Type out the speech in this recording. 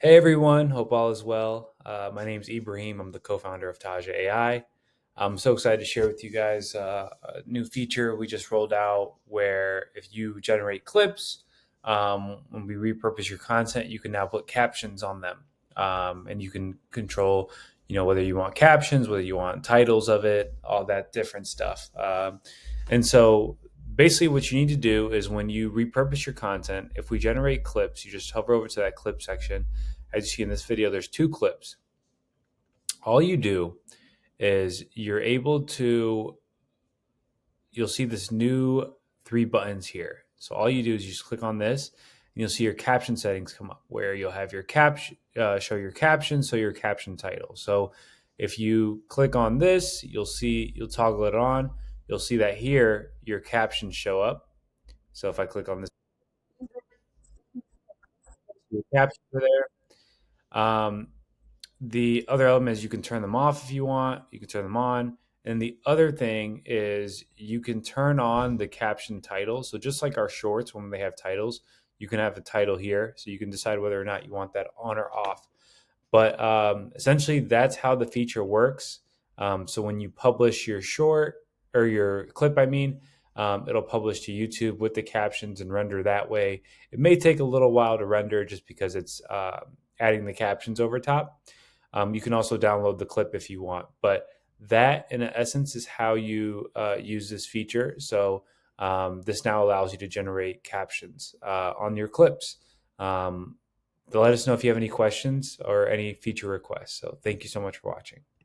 Hey everyone, hope all is well. My name's Ibrahim. I'm the co-founder of Taja AI. I'm so excited to share with you guys a new feature we just rolled out where if you generate clips, when we repurpose your content, you can now put captions on them. And you can control, whether you want captions, whether you want titles of it, all that different stuff. And so basically what you need to do is when you repurpose your content, if we generate clips, you just hover over to that clip section. As you see in this video, there's two clips. All you do is you'll see this new three buttons here. So all you do is you just click on this and you'll see your caption settings come up where you'll have your show your caption, so your caption title. So if you click on this, you'll toggle it on. You'll see that here your captions show up. So if I click on this, your captions are there. The other element is you can turn them off if you want. You can turn them on. And the other thing is you can turn on the caption title. So just like our shorts, when they have titles, you can have the title here. So you can decide whether or not you want that on or off. But essentially, that's how the feature works. So when you publish your short or your clip, it'll publish to YouTube with the captions and render that way. It may take a little while to render just because it's adding the captions over top. You can also download the clip if you want, but that in essence is how you use this feature. So this now allows you to generate captions on your clips. Let us know if you have any questions or any feature requests. So thank you so much for watching.